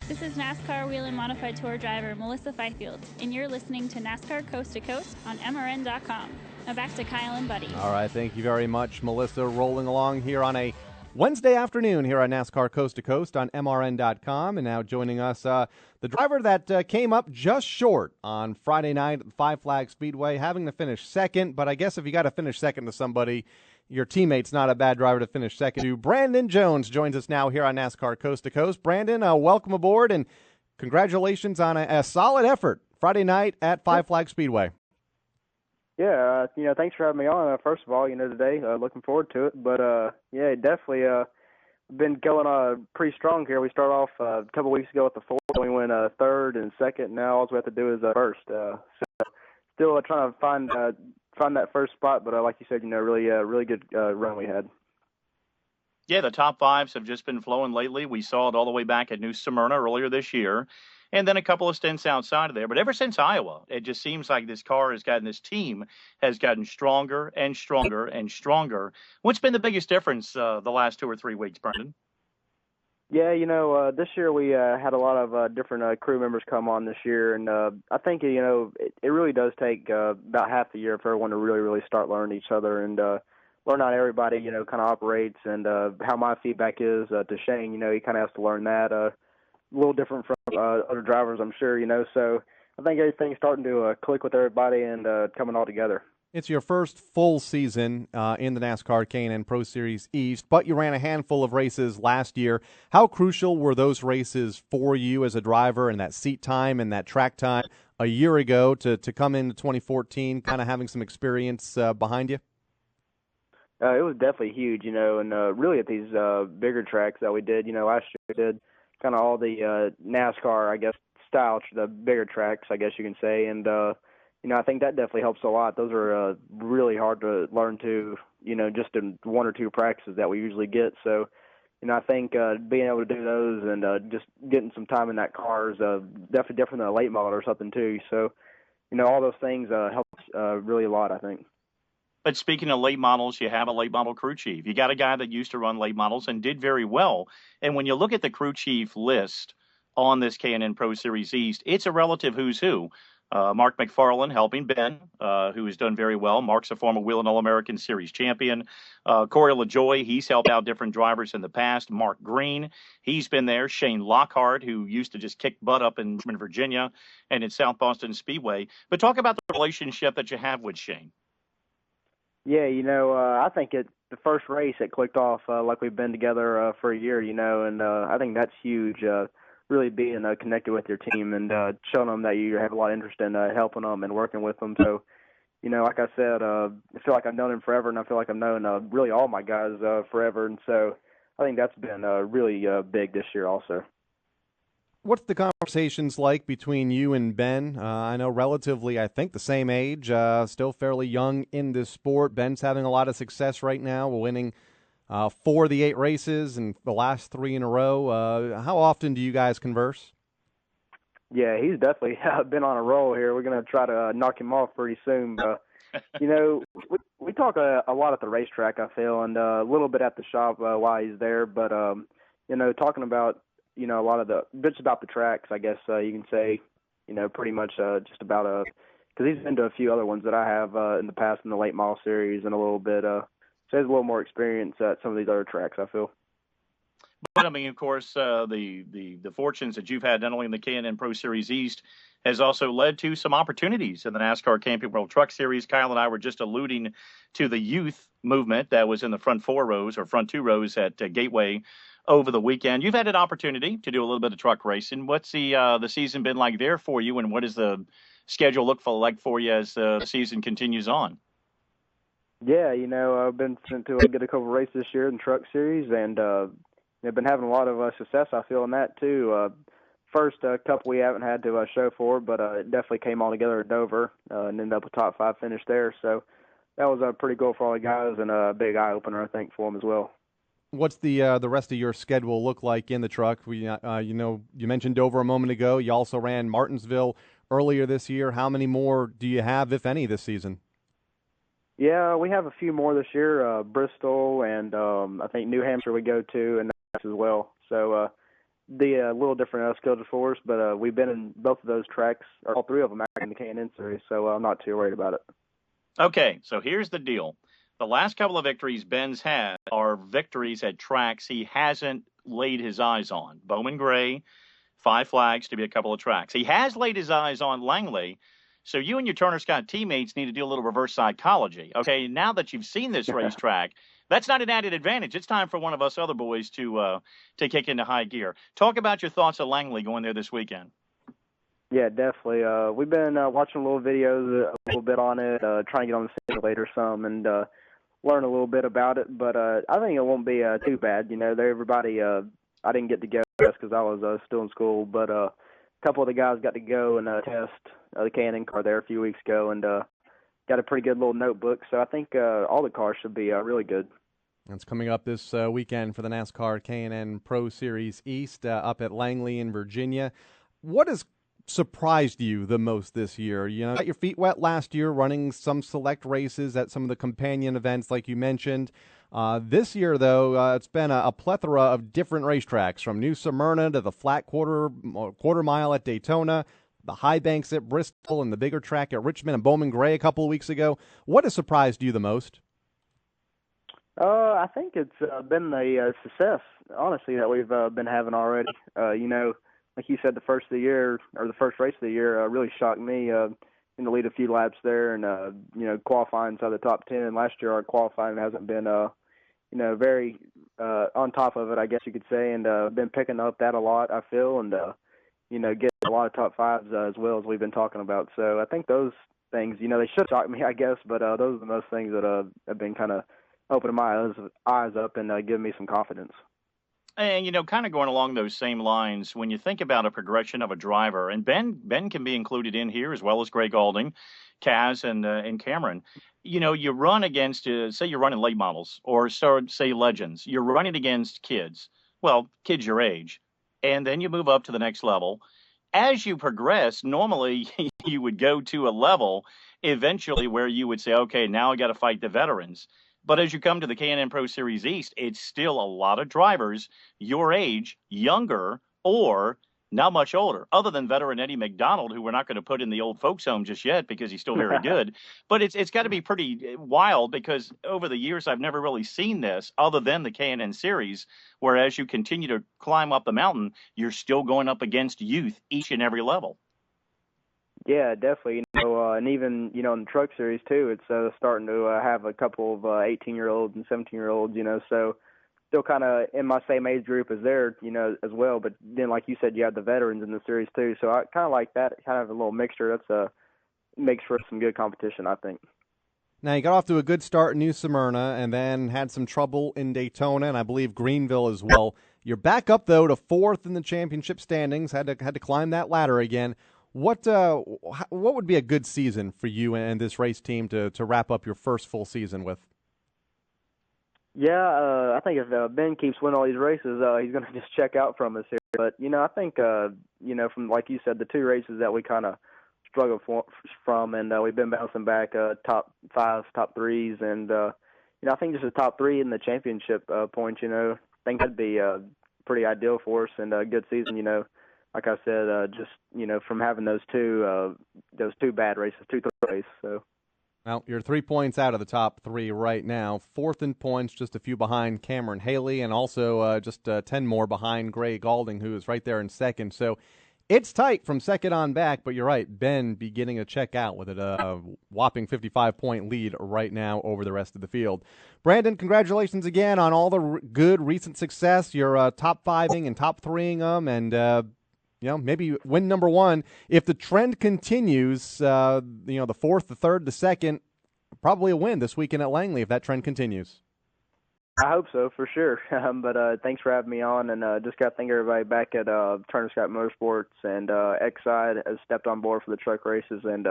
This is NASCAR Wheel and Modified Tour driver Melissa Fifield, and you're listening to NASCAR Coast to Coast on MRN.com. Now back to Kyle and Buddy. All right, thank you very much, Melissa. Rolling along here on a Wednesday afternoon here on NASCAR Coast to Coast on MRN.com. And now joining us, the driver that came up just short on Friday night at the Five Flags Speedway, having to finish second. But I guess if you got to finish second to somebody, your teammate's not a bad driver to finish second to. Brandon Jones joins us now here on NASCAR Coast to Coast. Brandon, welcome aboard and congratulations on a solid effort Friday night at Five Flags Speedway. Yeah, thanks for having me on. First of all, today, looking forward to it. But, yeah, definitely been going pretty strong here. We started off a couple weeks ago with the fourth. We went third and second. Now all we have to do is first. So still trying to find that first spot, but like you said, really good run we had. Yeah, the top fives have just been flowing lately. We saw it all the way back at New Smyrna earlier this year, and then a couple of stints outside of there. But ever since Iowa, it just seems like this team has gotten stronger and stronger and stronger. What's been the biggest difference the last 2 or 3 weeks, Brendan? Yeah, this year we had a lot of different crew members come on this year, and I think, it really does take about half the year for everyone to really, really start learning each other and learn how everybody, kind of operates and how my feedback is to Shane. He kind of has to learn that a little different from other drivers, I'm sure, so I think everything's starting to click with everybody and coming all together. It's your first full season in the NASCAR K&N Pro Series East, but you ran a handful of races last year. How crucial were those races for you as a driver and that seat time and that track time a year ago to come into 2014, kind of having some experience behind you? It was definitely huge, and really at these bigger tracks that we did, last year we did kind of all the NASCAR, I guess, style, the bigger tracks, I guess you can say, and I think that definitely helps a lot. Those are really hard to learn to, just in 1 or 2 practices that we usually get. So, I think being able to do those and just getting some time in that car is definitely different than a late model or something too. So, all those things helps really a lot, I think. But speaking of late models, you have a late model crew chief. You got a guy that used to run late models and did very well. And when you look at the crew chief list on this K&N Pro Series East, it's a relative who's who. Mark McFarland helping Ben, who has done very well. Mark's a former Wheel and All-American Series champion. Corey LaJoie, he's helped out different drivers in the past. Mark Green, he's been there. Shane Lockhart, who used to just kick butt up in Virginia and in South Boston Speedway. But talk about the relationship that you have with Shane. Yeah, I think the first race it clicked off like we've been together for a year, and I think that's huge. Really being connected with your team and showing them that you have a lot of interest in helping them and working with them. So, like I said, I feel like I've known him forever, and I feel like I've known really all my guys forever. And so I think that's been really big this year also. What's the conversations like between you and Ben? I know relatively, I think, the same age, still fairly young in this sport. Ben's having a lot of success right now, winning 4 of the 8 races and the last 3 in a row. How often do you guys converse? Yeah, he's definitely been on a roll here. We're going to try to knock him off pretty soon. We talk a lot at the racetrack, I feel, and a little bit at the shop while he's there. But, talking about, a lot of the bits about the tracks, I guess you can say, pretty much just about because he's been to a few other ones that I have in the past in the late model series and a little bit so he has a little more experience at some of these other tracks, I feel. But, I mean, of course, the fortunes that you've had not only in the K&N Pro Series East has also led to some opportunities in the NASCAR Camping World Truck Series. Kyle and I were just alluding to the youth movement that was in the front 2 rows at Gateway over the weekend. You've had an opportunity to do a little bit of truck racing. What's the season been like there for you, and what does the schedule look like for you as the season continues on? Yeah, I've been sent to get a couple races this year in the truck series, and I've been having a lot of success, I feel, in that too. First couple we haven't had to show for, but it definitely came all together at Dover and ended up a top 5 finish there. So that was pretty cool for all the guys and a big eye-opener, I think, for them as well. What's the rest of your schedule look like in the truck? You mentioned Dover a moment ago. You also ran Martinsville earlier this year. How many more do you have, if any, this season? Yeah, we have a few more this year. Bristol and I think New Hampshire we go to, and that's as well. So the little different schedule for us, but we've been in both of those tracks, or all three of them actually in the K&N series, so I'm not too worried about it. Okay, so here's the deal. The last couple of victories Ben's had are victories at tracks he hasn't laid his eyes on. Bowman Gray, Five Flags to be a couple of tracks. He has laid his eyes on Langley, so you and your Turner Scott teammates need to do a little reverse psychology. Okay, now that you've seen this racetrack, that's not an added advantage. It's time for one of us other boys to kick into high gear. Talk about your thoughts of Langley going there this weekend. Yeah, definitely. We've been watching little videos a little bit on it, trying to get on the simulator some and learn a little bit about it. But I think it won't be too bad. You know, everybody. I didn't get to go because I was still in school, but a couple of the guys got to go and test the K&N car there a few weeks ago, and got a pretty good little notebook. So I think all the cars should be really good. That's coming up this weekend for the NASCAR K&N Pro Series East up at Langley in Virginia. What has surprised you the most this year? You know, got your feet wet last year running some select races at some of the companion events like you mentioned. This year, though, it's been a plethora of different racetracks, from New Smyrna to the flat quarter mile at Daytona, the high banks at Bristol, and the bigger track at Richmond and Bowman Gray a couple of weeks ago. What has surprised you the most? I think it's been the success, honestly, that we've been having already. You know, like you said, the first race of the year really shocked me in the lead a few laps there, and you know, qualifying inside the top 10. And last year our qualifying hasn't been you know, very on top of it, I guess you could say, and been picking up that a lot, I feel, and you know, getting a lot of top fives as well as we've been talking about. So I think those things, you know, they should shock me, I guess, but those are the most things that have been kind of opening my eyes up and giving me some confidence. And, you know, kind of going along those same lines, when you think about a progression of a driver, and Ben can be included in here as well as Greg Galding, Kaz, and Cameron. You know, you run against, say you're running late models or say legends. You're running against kids. Well, kids your age. And then you move up to the next level. As you progress, normally you would go to a level eventually where you would say, okay, now I got to fight the veterans. But as you come to the K&N Pro Series East, it's still a lot of drivers your age, younger, or not much older, other than veteran Eddie McDonald, who we're not going to put in the old folks home just yet because he's still very good. But it's got to be pretty wild, because over the years I've never really seen this other than the K&N Series, where as you continue to climb up the mountain, you're still going up against youth each and every level. Yeah, definitely. You know, and even, you know, in the truck series too, it's starting to have a couple of 18-year-olds and 17-year-olds, you know, so still kind of in my same age group as there, you know, as well. But then, like you said, you have the veterans in the series too. So I kind of like that, kind of a little mixture. That's makes for some good competition, I think. Now, you got off to a good start in New Smyrna and then had some trouble in Daytona and I believe Greenville as well. You're back up, though, to fourth in the championship standings, had to climb that ladder again. What would be a good season for you and this race team to wrap up your first full season with? Yeah, I think if Ben keeps winning all these races, he's going to just check out from us here. But, you know, I think, you know, from, like you said, the two races that we kind of struggled from, and we've been bouncing back top fives, top threes, and, you know, I think just a top three in the championship points, you know, I think that'd be pretty ideal for us and a good season, you know. Like I said, just, you know, from having those two bad races, two third races. So, well, you're 3 points out of the top three right now. Fourth in points, just a few behind Cameron Haley, and also just 10 more behind Gray Galding, who is right there in second. So it's tight from second on back, but you're right, Ben beginning to check out with a whopping 55-point lead right now over the rest of the field. Brandon, congratulations again on all the good recent success. You're top fiving and top threeing them, and you know, maybe win number one. If the trend continues, you know, the fourth, the third, the second, probably a win this weekend at Langley if that trend continues. I hope so, for sure. But thanks for having me on, and just got to thank everybody back at Turner Scott Motorsports, and X-Side has stepped on board for the truck races, and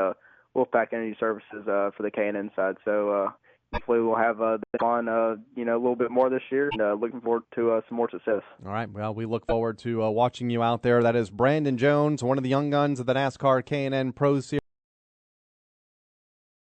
Wolfpack Energy Services for the K&N side. So hopefully we'll have them on, you know, a little bit more this year, and looking forward to some more success. All right. Well, we look forward to watching you out there. That is Brandon Jones, one of the young guns of the NASCAR K&N Pro Series.